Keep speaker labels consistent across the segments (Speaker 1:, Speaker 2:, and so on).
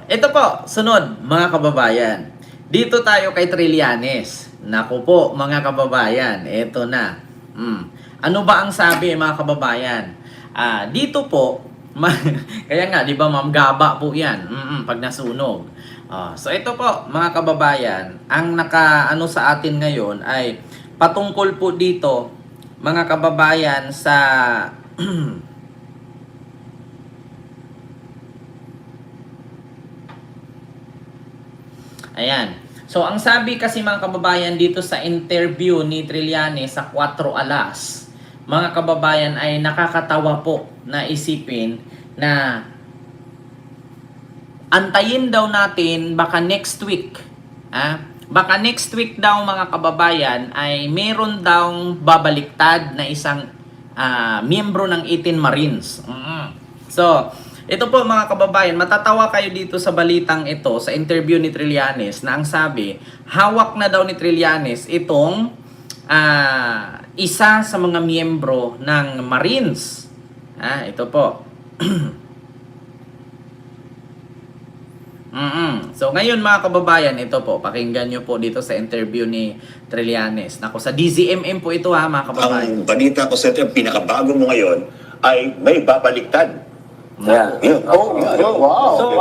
Speaker 1: ito po, sunod mga kababayan. Dito tayo kay Trillanes. Naku po mga kababayan, ito na. Ano ba ang sabi mga kababayan? Dito po, kaya nga, di ba ma'am, gaba po yan pag nasunog. So ito po mga kababayan, ang naka-ano sa atin ngayon ay patungkol po dito mga kababayan sa ayan. So, ang sabi kasi mga kababayan dito sa interview ni Trillanes sa 4 Alas, mga kababayan ay nakakatawa po na isipin na antayin daw natin baka next week. Baka next week daw mga kababayan ay meron daw babaliktad na isang miyembro ng 18 Marines. So, ito po mga kababayan, matatawa kayo dito sa balitang ito, sa interview ni Trillanes na ang sabi, hawak na daw ni Trillanes itong isa sa mga miyembro ng Marines. Ito po. So ngayon mga kababayan, ito po, pakinggan nyo po dito sa interview ni Trillanes. Nako, sa DZMM po ito mga kababayan.
Speaker 2: Ang balita ko sa ito, yung pinakabago mo ngayon, ay may babaliktad.
Speaker 3: Yeah.
Speaker 2: Wow.
Speaker 3: So,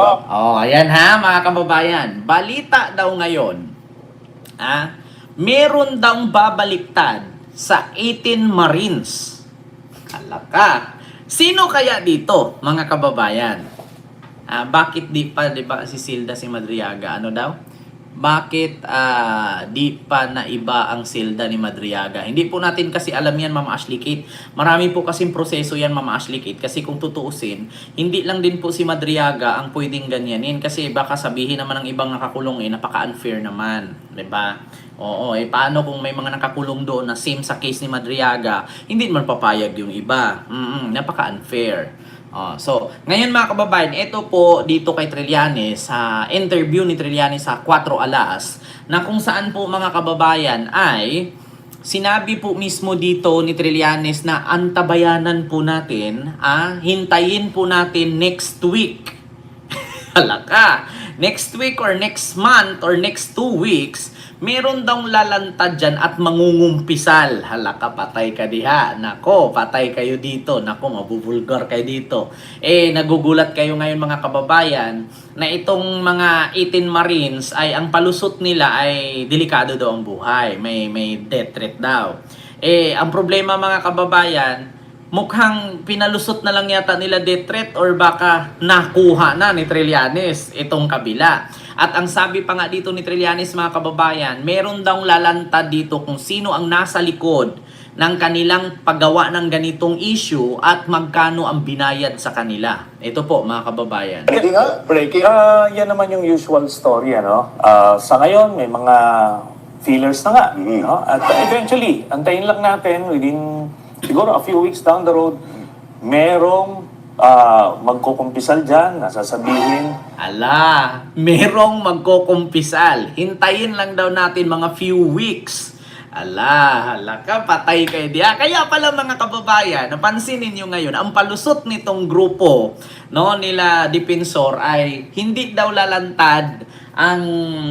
Speaker 1: Ayan mga kababayan. Balita daw ngayon, meron daw babaliktad sa 18 Marines. Kalaka. Sino kaya dito, mga kababayan? Bakit di pa, di ba, si Silda si Madriaga? Ano daw? Bakit di pa na iba ang Silda ni Madriaga? Hindi po natin kasi alam yan, Ma'am Ashley Kate. Marami po kasing proseso yan, Ma'am Ashley Kate. Kasi kung tutuusin, hindi lang din po si Madriaga ang pwedeng ganyanin. Kasi baka sabihin naman ng ibang nakakulong napaka-unfair naman. Diba? Oo, paano kung may mga nakakulong doon na same sa case ni Madriaga, hindi man papayag yung iba. Napaka-unfair. So, ngayon mga kababayan, ito po dito kay Trillanes, sa interview ni Trillanes sa 4 Alas, na kung saan po mga kababayan ay sinabi po mismo dito ni Trillanes na antabayanan po natin, hintayin po natin next week. Halaka! Next week or next month or next 2 weeks, meron daw lalantad dyan at mangungumpisal. Halaka, patay ka diha. Nako, patay kayo dito. Nako, mabubulgar kayo dito. Nagugulat kayo ngayon mga kababayan na itong mga 18 Marines ay ang palusot nila ay delikado daw ang buhay. May death threat daw. Ang problema mga kababayan, mukhang pinalusot na lang yata nila death threat or baka nakuha na ni Trillanes itong kabila. At ang sabi pa nga dito ni Trillanes mga kababayan, meron daw lalantad dito kung sino ang nasa likod ng kanilang paggawa ng ganitong issue at magkano ang binayad sa kanila. Ito po mga kababayan.
Speaker 3: breaking. Yan naman yung usual story, ano? Sa ngayon, may mga feelers na nga. No? At eventually, antayin lang natin within siguro a few weeks down the road, merong magkukumpisal dyan, nasasabihin.
Speaker 1: Merong magkukumpisal. Hintayin lang daw natin mga few weeks. Halaka, patay kayo diya. Kaya pala mga kababayan, napansin ninyo ngayon, ang palusot nitong grupo nila Dipensor ay hindi daw lalantad ang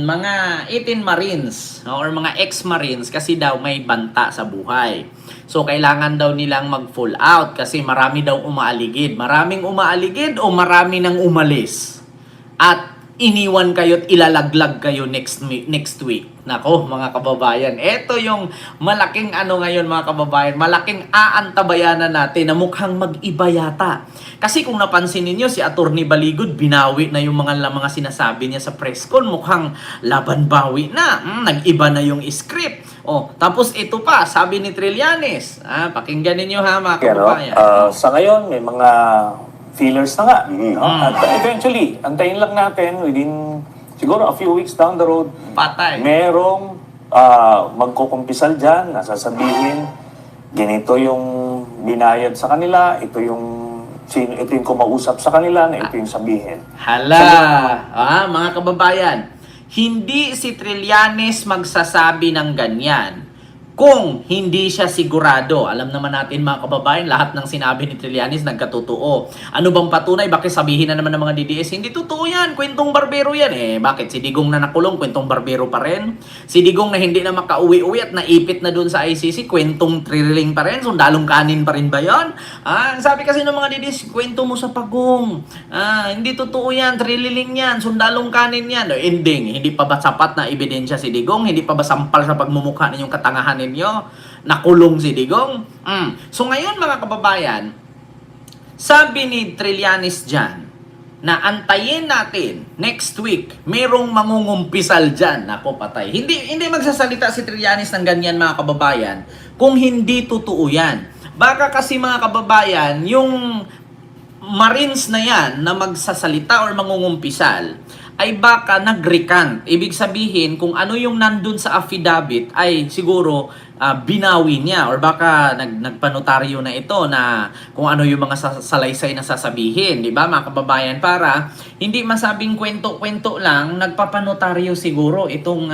Speaker 1: mga 18 Marines or mga ex-Marines kasi daw may banta sa buhay. So, kailangan daw nilang mag-full out kasi marami daw umaaligid. Maraming umaaligid o marami nang umalis. At iniwan kayo at ilalaglag kayo next week. Nako, mga kababayan. Ito yung malaking ngayon mga kababayan. Malaking aantabayanan natin na mukhang mag-iba yata. Kasi kung napansin niyo si Attorney Baligod, binawi na yung mga sinasabi niya sa press con. Mukhang laban-bawi na. Nag-iba na yung script. Tapos ito pa, sabi ni Trillanes. Pakinggan ninyo mga kababayan.
Speaker 3: Sa ngayon, may mga feelers na nga. No? At eventually, antayin lang natin within siguro a few weeks down the road,
Speaker 1: Patay.
Speaker 3: merong magkukumpisal dyan, nasasabihin, ganito yung binayad sa kanila, ito yung kumausap sa kanila, na ito yung sabihin.
Speaker 1: Mga kababayan, hindi si Trillanes magsasabi ng ganyan. kung hindi siya sigurado. Alam naman natin mga kababayan, lahat ng sinabi ni Trillanes nagkatotoo. Ano bang patunay? Bakit sabihin na naman ng mga DDS, hindi totoo yan, kwentong barbero yan. Bakit? Si Digong na nakulong, kwentong barbero pa rin. Si Digong na hindi na makauwi-uwi at naipit na dun sa ICC, kwentong thrilling pa rin. Sundalong kanin pa rin ba yun? Sabi kasi ng mga DDS, kwento mo sa pagong. Hindi totoo yan, thrilling yan, sundalong kanin yan. Ending, hindi pa ba sapat na ebidensya si Digong? Hindi pa ba sampal sa pagmumukha ninyong katangahan ninyo? Nakulong si Digong? So ngayon mga kababayan, sabi ni Trillanes dyan, na antayin natin next week, merong mangungumpisal dyan. Ako patay. Hindi magsasalita si Trillanes ng ganyan mga kababayan kung hindi totoo yan. Baka kasi mga kababayan, yung Marines na yan na magsasalita or mangungumpisal ay baka nag-recant. Ibig sabihin, kung ano yung nandun sa affidavit ay siguro binawi niya or baka nagpanotaryo na ito na kung ano yung mga salaysay na sasabihin. Di ba mga kababayan? Para hindi masabing kwento-kwento lang, nagpapanotaryo siguro itong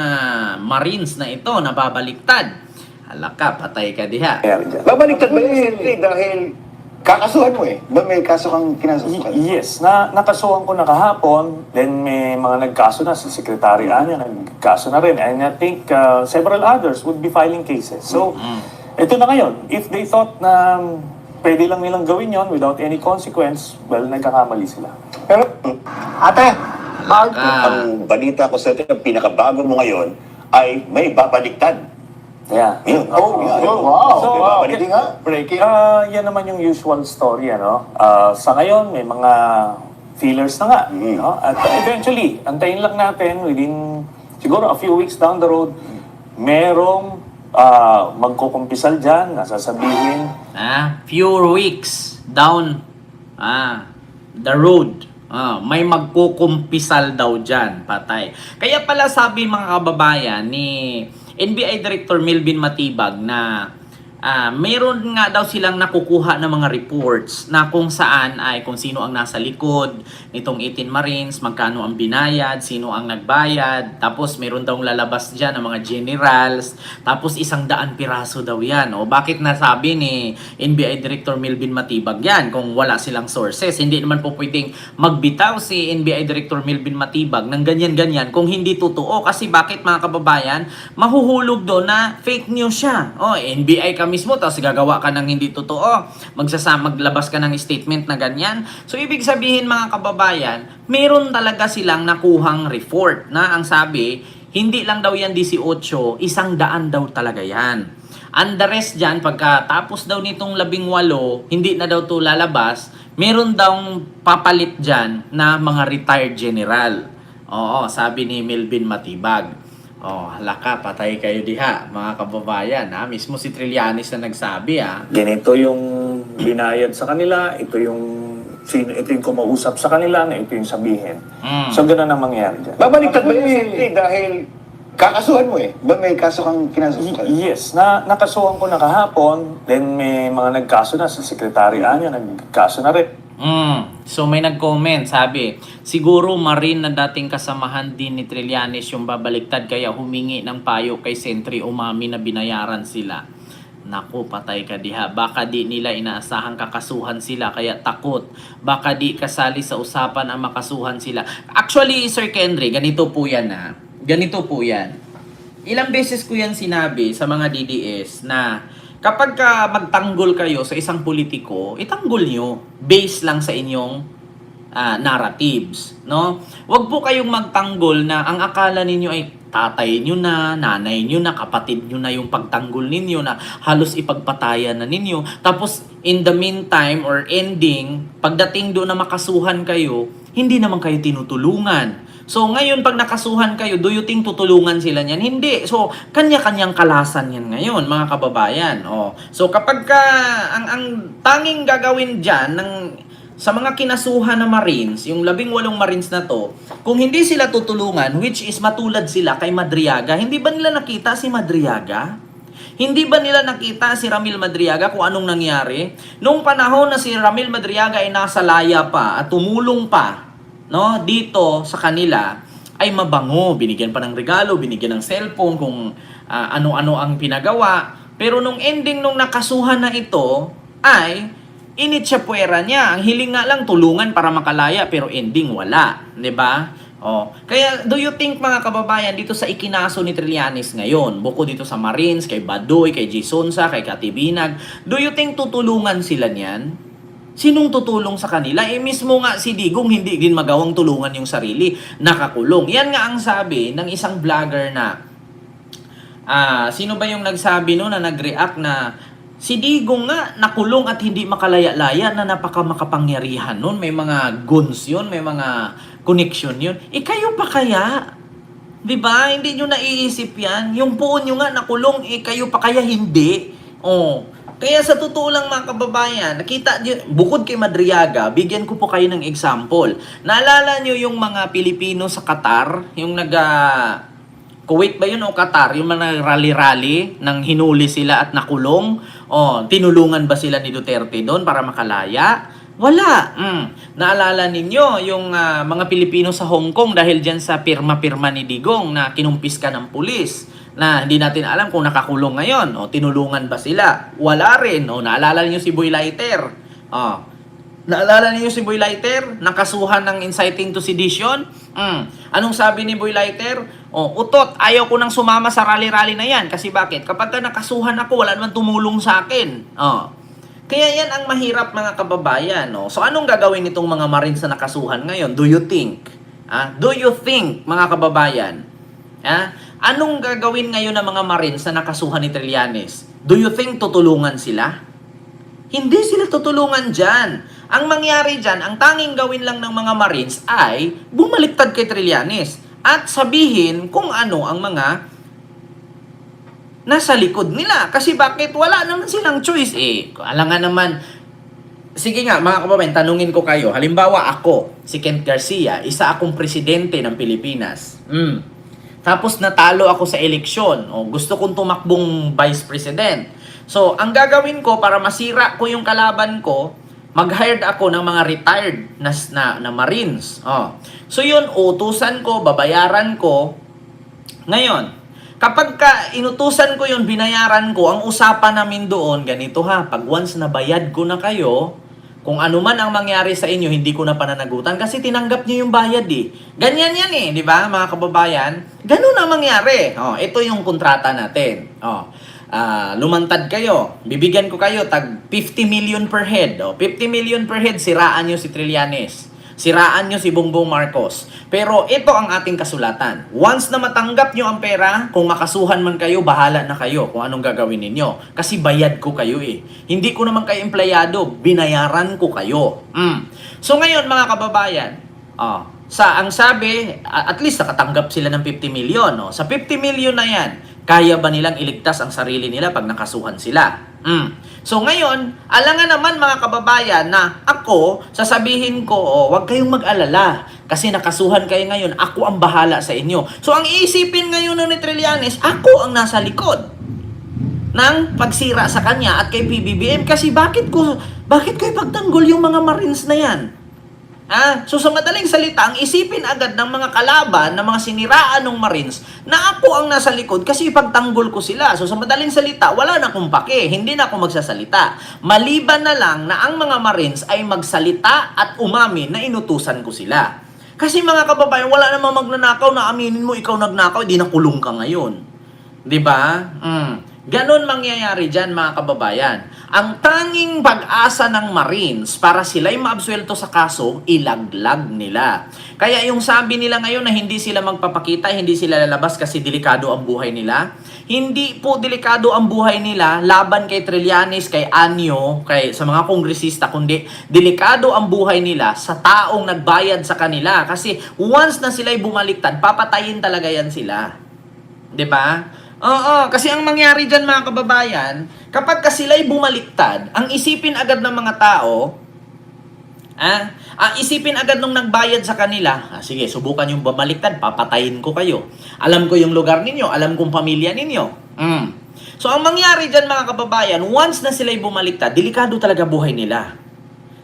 Speaker 1: Marines na ito na babaliktad. Hala ka, patay ka diha.
Speaker 2: Babaliktad ba yun, Henry? Dahil kakasuhan mo eh. Ba may kaso kang kinasuhan?
Speaker 3: Yes, nakasuhan ko na kahapon, then may mga nagkaso na, si Secretary Anya, nagkaso na rin. And I think several others would be filing cases. So, ito na ngayon. If they thought na pwede lang nilang gawin yon without any consequence, well, nagkakamali sila.
Speaker 2: Pero, ate, ang balita ko sa ito, ang pinakabago mo ngayon, ay may babaliktad.
Speaker 3: Yeah.
Speaker 2: Yun.
Speaker 4: Wow.
Speaker 3: So,
Speaker 2: Babaliktad nga.
Speaker 3: breaking. Yan naman yung usual story, ano? Sa ngayon, may mga feelers na nga. No? At eventually, antayin lang natin within siguro a few weeks down the road, merong magkukumpisal dyan, nasasabihin.
Speaker 1: Few weeks down the road. May magkukumpisal daw dyan, patay. Kaya pala sabi mga kababayan ni NBI Director Melvin Matibag na mayroon nga daw silang nakukuha ng mga reports na kung saan ay kung sino ang nasa likod nitong 18 Marines, magkano ang binayad, sino ang nagbayad, tapos mayroon daw lalabas dyan ng mga generals, tapos 100 piraso daw yan. O bakit nasabi ni NBI Director Melvin Matibag yan kung wala silang sources? Hindi naman po pwedeng magbitaw si NBI Director Melvin Matibag ng ganyan-ganyan kung hindi totoo. Kasi bakit mga kababayan, mahuhulog doon na fake news siya. NBI kami mismo, tapos gagawa ka ng hindi totoo, maglabas ka ng statement na ganyan. So, ibig sabihin mga kababayan, meron talaga silang nakuhang report na ang sabi, hindi lang daw yan 18, 100 daw talaga yan. And the rest dyan, pagkatapos daw nitong 18, hindi na daw to lalabas, meron daw papalit dyan na mga retired general. Oo, sabi ni Melvin Matibag. Hala ka, patay kayo diha, mga kababayan. Mismo si Trillanes na nagsabi.
Speaker 3: Ganito yung binayad sa kanila, ito yung kumausap sa kanila, na ito yung sabihin. So, gano'n ang mangyayari dyan.
Speaker 2: Babaliktad ba yun, Henry? Dahil kakasuhan mo eh. Ba may kaso kang kinasuhan?
Speaker 3: Yes, nakasuhan ko na kahapon, then may mga nagkaso na, si Secretary Anya, nagkaso na rin.
Speaker 1: So may nag-comment, sabi, siguro Marine na dating kasamahan din ni Trillanes yung babaliktad kaya humingi ng payo kay Sentry Umami na binayaran sila. Naku, patay ka diha. Baka di nila inaasahang kakasuhan sila kaya takot. Baka di kasali sa usapan ang makasuhan sila. Actually, Sir Kendry, ganito po yan Ganito po yan. Ilang beses ko yan sinabi sa mga DDS na kapag magtanggol kayo sa isang politiko, itanggol nyo based lang sa inyong narratives, no? Huwag po kayong magtanggol na ang akala ninyo ay tatay nyo na, nanay nyo na, kapatid nyo na yung pagtanggol ninyo na halos ipagpatayan na ninyo. Tapos in the meantime or ending, pagdating doon na makasuhan kayo, hindi naman kayo tinutulungan. So, ngayon, pag nakasuhan kayo, do you think tutulungan sila niyan? Hindi. So, kanya-kanyang kalasan yan ngayon, mga kababayan. So, kapag ang tanging gagawin dyan sa mga kinasuhan na Marines, yung 18 Marines na to, kung hindi sila tutulungan, which is matulad sila kay Madriaga, hindi ba nila nakita si Madriaga? Hindi ba nila nakita si Ramil Madriaga kung anong nangyari? Noong panahon na si Ramil Madriaga ay nasa laya pa at tumulong pa, no, dito sa kanila, ay mabango. Binigyan pa ng regalo, binigyan ng cellphone, kung ano-ano ang pinagawa. Pero nung ending nung nakasuhan na ito, ay initsyapuera niya. Ang hiling nga lang tulungan para makalaya, pero ending wala. 'Di ba? Oh, kaya do you think mga kababayan dito sa ikinaso ni Trillanes ngayon, bukod dito sa Marines, kay Badoy, kay Gisonsa, kay Katibinag, do you think tutulungan sila niyan? Sinong tutulong sa kanila? Eh mismo nga si Digong hindi din magawang tulungan yung sarili, nakakulong. Yan nga ang sabi ng isang vlogger na sino ba yung nagsabi no na nag-react na si Digong nga nakulong at hindi makalaya-laya na napakamakapangyarihan nun. May mga guns yun, may mga connection yun. Eh kayo pa kaya? Diba? Hindi nyo naiisip yan. Yung poon nyo nga nakulong, eh kayo pa kaya hindi? Oh. Kaya sa totoo lang mga kababayan, nakita nyo, bukod kay Madriaga, bigyan ko po kayo ng example. Naalala nyo yung mga Pilipino sa Qatar, yung Kuwait ba yun o Qatar, yung mga rally-rally nang hinuli sila at nakulong? O, tinulungan ba sila ni Duterte doon para makalaya? Wala. Naalala ninyo yung mga Pilipino sa Hong Kong dahil dyan sa pirma-pirma ni Digong na kinumpis ka ng pulis na hindi natin alam kung nakakulong ngayon. O, tinulungan ba sila? Wala rin. O, naalala niyo si Boy Lighter? O, naalala niyo si Boy Lighter? Nakasuhan ng inciting to sedition? Anong sabi ni Boy Lighter? Utot, ayaw ko nang sumama sa rally-rally na yan. Kasi bakit? Kapag nakasuhan ako, wala naman tumulong sa akin. Kaya yan ang mahirap mga kababayan. So anong gagawin nitong mga Marines na nakasuhan ngayon? Do you think? Do you think, mga kababayan? Anong gagawin ngayon ng mga Marines na nakasuhan ni Trillanes? Do you think tutulungan sila? Hindi sila tutulungan dyan. Ang mangyari dyan, ang tanging gawin lang ng mga Marines ay bumaliktad kay Trillanes at sabihin kung ano ang mga nasa likod nila. Kasi bakit? Wala naman silang choice Alam nga naman, sige nga mga kababayan, tanungin ko kayo. Halimbawa ako, si Kent Garcia, isa akong presidente ng Pilipinas. Tapos natalo ako sa eleksyon. Gusto kong tumakbong vice president. So, ang gagawin ko para masira ko yung kalaban ko, mag-hired ako ng mga retired na Marines. So yun, utusan ko, babayaran ko. Ngayon, kapag inutusan ko yun, binayaran ko, ang usapan namin doon, ganito pag once na bayad ko na kayo, kung ano man ang mangyari sa inyo, hindi ko na pananagutan kasi tinanggap niyo yung bayad Ganyan yan di ba mga kababayan? Ganun ang mangyari. Ito yung kontrata natin. Lumantad kayo, bibigyan ko kayo tag 50 million per head. 50 million per head, siraan nyo si Trillanes. Siraan nyo si Bongbong Marcos. Pero ito ang ating kasulatan. Once na matanggap nyo ang pera, kung makasuhan man kayo, bahala na kayo kung anong gagawin ninyo. Kasi bayad ko kayo Hindi ko naman kayo empleyado, binayaran ko kayo. So ngayon mga kababayan, ang sabi, at least nakatanggap sila ng 50 million. Sa 50 million na yan, kaya ba nilang iligtas ang sarili nila pag nakasuhan sila? So ngayon, alangan naman mga kababayan na ako, sasabihin ko, huwag kayong mag-alala. Kasi nakasuhan kayo ngayon, ako ang bahala sa inyo. So ang iisipin ngayon ni Trillanes, ako ang nasa likod ng pagsira sa kanya at kay PBBM. Kasi bakit ko ipagtanggol yung mga Marines na yan? So sa madaling salita, ang isipin agad ng mga kalaban, ng mga siniraan ng Marines, na ako ang nasa likod kasi ipagtanggol ko sila. So sa madaling salita, wala na akong pake, hindi na ako magsasalita. Maliban na lang na ang mga Marines ay magsalita at umamin na inutusan ko sila. Kasi mga kababayan, wala namang magnanakaw na aminin mo ikaw nagnakaw, di nakulong ka ngayon. 'Di ba? Ganon mangyayari dyan mga kababayan. Ang tanging pag-asa ng Marines para sila'y maabsuelto sa kaso, ilaglag nila. Kaya yung sabi nila ngayon na hindi sila magpapakita, hindi sila lalabas kasi delikado ang buhay nila. Hindi po delikado ang buhay nila laban kay Trillanes, kay Anyo, sa mga kongresista, kundi delikado ang buhay nila sa taong nagbayad sa kanila. Kasi once na sila'y bumaliktad, papatayin talaga yan sila. 'Di ba? Kasi ang mangyari dyan mga kababayan, kapag sila'y bumaliktad, ang isipin agad ng mga tao, isipin agad nung nagbayad sa kanila, sige, subukan yung bumaliktad, papatayin ko kayo. Alam ko yung lugar ninyo, alam kong pamilya ninyo. So ang mangyari dyan mga kababayan, once na sila'y bumaliktad, delikado talaga buhay nila.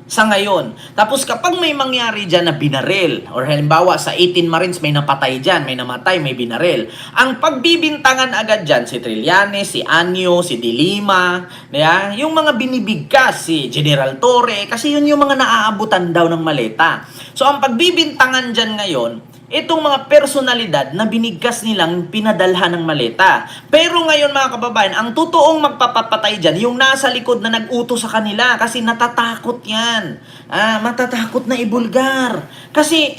Speaker 1: sa ngayon. Tapos kapag may mangyari dyan na binaril, or halimbawa sa 18 Marines may napatay dyan, may namatay, may binaril, ang pagbibintangan agad dyan, si Trillanes, si Anyo, si Dilima, yung mga binibigkas, si General Torre, kasi yun yung mga naaabutan daw ng maleta. So ang pagbibintangan dyan ngayon, itong mga personalidad na binigkas nilang pinadalhan ng maleta. Pero ngayon mga kababayan, ang totoong magpapatay dyan, yung nasa likod na nag-utos sa kanila kasi natatakot yan. Matatakot na ibulgar. Kasi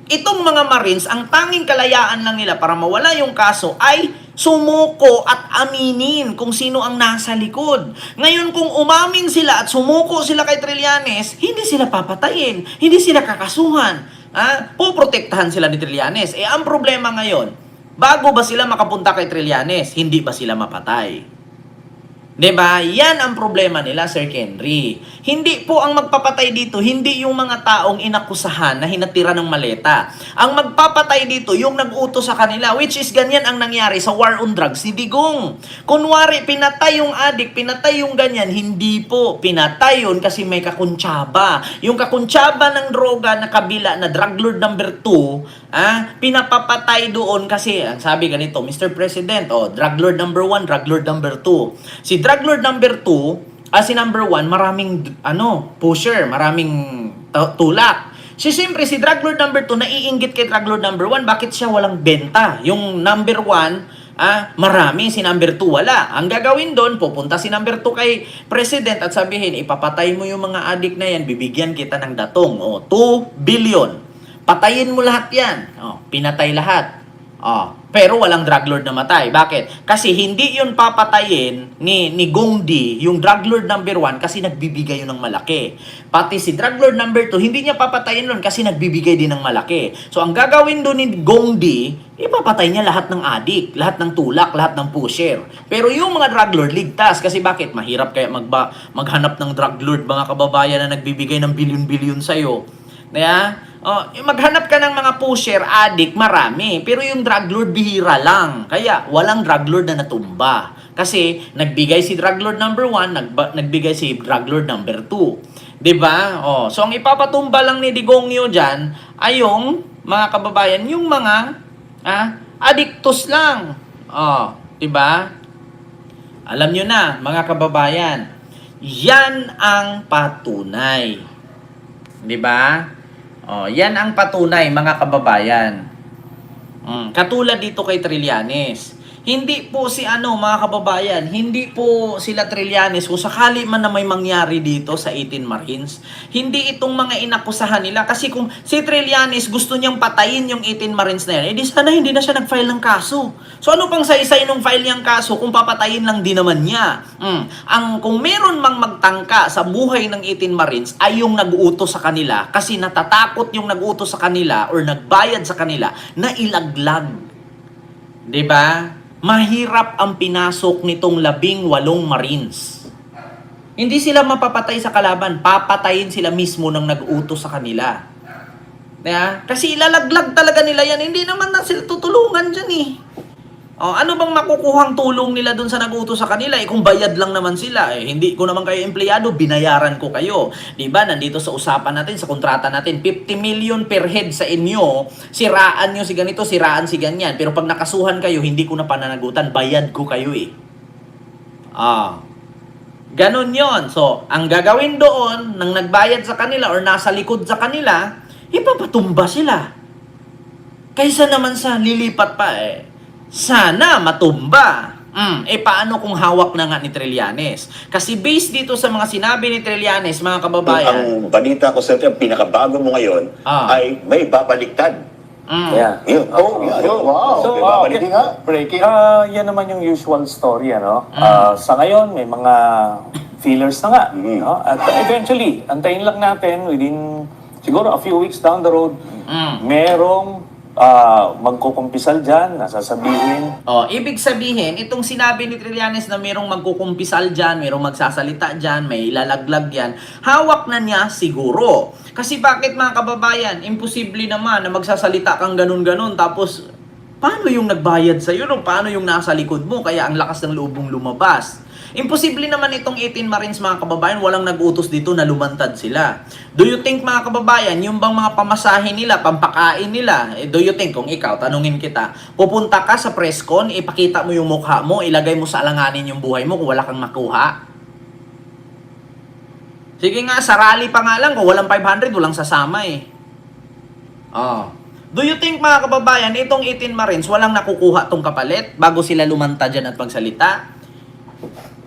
Speaker 1: itong mga Marines, ang tanging kalayaan lang nila para mawala yung kaso ay sumuko at aminin kung sino ang nasa likod. Ngayon kung umamin sila at sumuko sila kay Trillanes, hindi sila papatayin, hindi sila kakasuhan. Poprotektahan sila ni Trillanes. Ang problema ngayon, bago ba sila makapunta kay Trillanes, hindi ba sila mapatay? 'Di ba? Yan ang problema nila, Sir Henry. Hindi po ang magpapatay dito, hindi yung mga taong inakusahan na hinatira ng maleta. Ang magpapatay dito, yung nag-utos sa kanila, which is ganyan ang nangyari sa war on drugs ni Digong. Kunwari, pinatay yung adik, pinatay yung ganyan, hindi po. Pinatay yun kasi may kakuntsaba. Yung kakuntsaba ng droga na kabila na drug lord number 2, pinapapatay doon kasi, ang sabi ganito, Mr. President, drug lord number 1, drug lord number 2. Si drug lord number 2, si number 1, maraming pusher, maraming tulak. Siyempre, si drug lord number 2, naiinggit kay drug lord number 1, bakit siya walang benta? Yung number 1, marami, si number 2 wala. Ang gagawin doon, pupunta si number 2 kay President at sabihin, ipapatay mo yung mga adik na yan, bibigyan kita ng datong. 2 billion. Patayin mo lahat yan. Pinatay lahat. Pero walang drug lord na matay. Bakit? Kasi hindi yun papatayin ni Gongdi, yung drug lord number 1, kasi nagbibigay yun ng malaki. Pati si drug lord number 2, hindi niya papatayin yun kasi nagbibigay din ng malaki. So ang gagawin doon ni Gongdi, ipapatay niya lahat ng adik, lahat ng tulak, lahat ng pusher. Pero yung mga drug lord, ligtas. Kasi bakit? Mahirap kaya maghanap ng drug lord, mga kababayan na nagbibigay ng bilyon-bilyon sa'yo. Maghanap ka ng mga pusher, addict, marami. Pero yung drug lord, bihira lang. Kaya, walang drug lord na natumba. Kasi, nagbigay si drug lord number 1, nagbigay si drug lord number 2. Diba? So, ang ipapatumba lang ni Digongyo dyan, ay yung, mga kababayan, yung mga addictus lang. Diba? Alam nyo na, mga kababayan, yan ang patunay. Diba? Yan ang patunay, mga kababayan. Katulad dito kay Trillanes. Hindi po mga kababayan, hindi po sila Trillanes, kung sakali man na may mangyari dito sa 18 Marines, hindi itong mga inakusahan nila. Kasi kung si Trillanes gusto niyang patayin yung 18 Marines na yan, edi sana hindi na siya nag-file ng kaso. So ano pang saysay nung file niyang kaso kung papatayin lang din naman niya? Kung meron mang magtangka sa buhay ng 18 Marines ay yung nag-uutos sa kanila kasi natatakot yung nag-uutos sa kanila or nagbayad sa kanila na ilaglag. 'Di ba? Mahirap ang pinasok nitong 18 Marines. Hindi sila mapapatay sa kalaban, papatayin sila mismo ng nag-utos sa kanila. Kasi ilalaglag talaga nila yan, hindi naman na sila tutulungan dyan eh. Ano bang makukuhang tulong nila dun sa nag-utos sa kanila? Kung bayad lang naman sila, hindi ko naman kayo empleyado, binayaran ko kayo. Diba? Nandito sa usapan natin, sa kontrata natin, 50 million per head sa inyo, siraan nyo si ganito, siraan si ganyan. Pero pag nakasuhan kayo, hindi ko na pananagutan, bayad ko kayo eh. Ganon yon. So, ang gagawin doon, nang nagbayad sa kanila or nasa likod sa kanila, ipapatumba sila. Kaysa naman sa lilipat pa sana matumba. Paano kung hawak na nga ni Trillanes? Kasi based dito sa mga sinabi ni Trillanes, mga kababayan,
Speaker 2: ang balita ko sa ang pinakabago mo ngayon ay may babaliktad.
Speaker 3: Yeah.
Speaker 2: Yun. Wow.
Speaker 3: So,
Speaker 2: May babaliktad nga.
Speaker 3: breaking. Yan naman yung usual story, sa ngayon, may mga feelers na nga. At eventually, antayin lang natin within siguro a few weeks down the road, merong magkukumpisal dyan, nasasabihin.
Speaker 1: Ibig sabihin, itong sinabi ni Trillanes na mayroong magkukumpisal dyan, mayroong magsasalita dyan, may ilalaglag yan, hawak na niya siguro. Kasi bakit, mga kababayan, imposible naman na magsasalita kang ganun-ganun, tapos paano yung nagbayad sa'yo? Paano yung nasa likod mo? Kaya ang lakas ng loob mong lumabas. Imposible naman itong 18 Marines mga kababayan, walang nag-utos dito na lumantad sila. Do you think mga kababayan, yung bang mga pamasahe nila, pampakain nila, do you think kung ikaw, tanungin kita, pupunta ka sa press con, ipakita mo yung mukha mo, ilagay mo sa alanganin yung buhay mo kung wala kang makuha? Sige nga, sa rally pa nga lang, kung walang 500, walang sasama eh. Oh. Do you think mga kababayan, itong 18 Marines, walang nakukuha tong kapalit bago sila lumanta dyan at magsalita?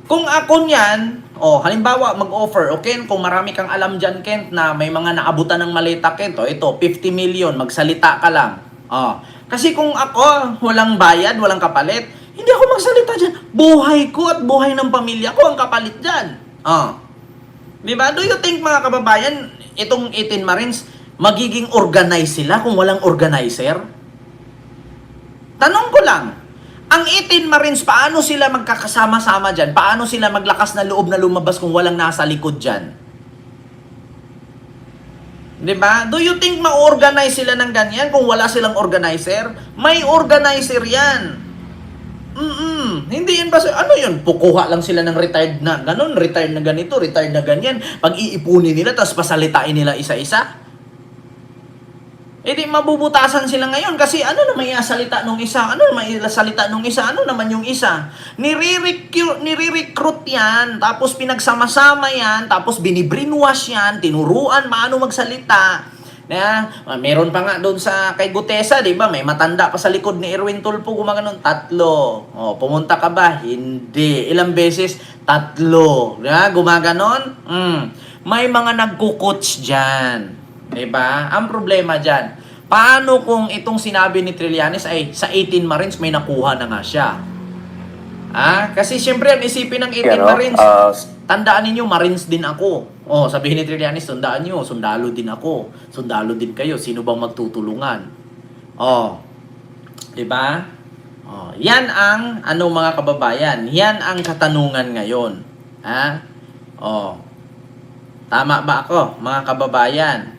Speaker 1: Kung ako niyan, halimbawa mag-offer, okay, kung marami kang alam dyan, Kent, na may mga naabutan ng malita, Kent, ito, 50 million, magsalita ka lang. Kasi kung ako, walang bayad, walang kapalit, hindi ako magsalita dyan. Buhay ko at buhay ng pamilya ko ang kapalit dyan. Diba? Do you think mga kababayan, itong 18 Marines, magiging organize sila kung walang organizer? Tanong ko lang, ang 18 Marines, paano sila magkakasama-sama dyan? Paano sila maglakas na loob na lumabas kung walang nasa likod dyan? Diba? Do you think ma-organize sila ng ganyan kung wala silang organizer? May organizer yan. Hindi yun ba? Ano yun? Pukuha lang sila ng retired na ganun, retired na ganito, retired na ganyan. Pag-iipunin nila, tapos pasalitain nila isa-isa. Di mabubutasan sila ngayon kasi ano na may salita nung isa, ano na may salita nung isa, ano naman yung isa. Nire-recruit yan, tapos pinagsama-sama yan, tapos binibrinwash yan, tinuruan paano magsalita. Meron pa nga doon sa kay Gutesa, di ba? May matanda pa sa likod ni Erwin Tulfo, gumaganon, 3. Pumunta ka ba? Hindi. Ilang beses? 3. Gumaganon? May mga nagko-coach dyan. Diba? Ang problema dyan, paano kung itong sinabi ni Trillanes ay sa 18 Marines may nakuha na nga siya? Kasi syempre ang isipin ng 18 Marines, tandaan ninyo, Marines din ako. Sabihin ni Trillanes, tandaan nyo, sundalo din ako. Sundalo din kayo. Sino bang magtutulungan? Diba? Yan ang, mga kababayan, yan ang katanungan ngayon. Tama ba ako, mga kababayan?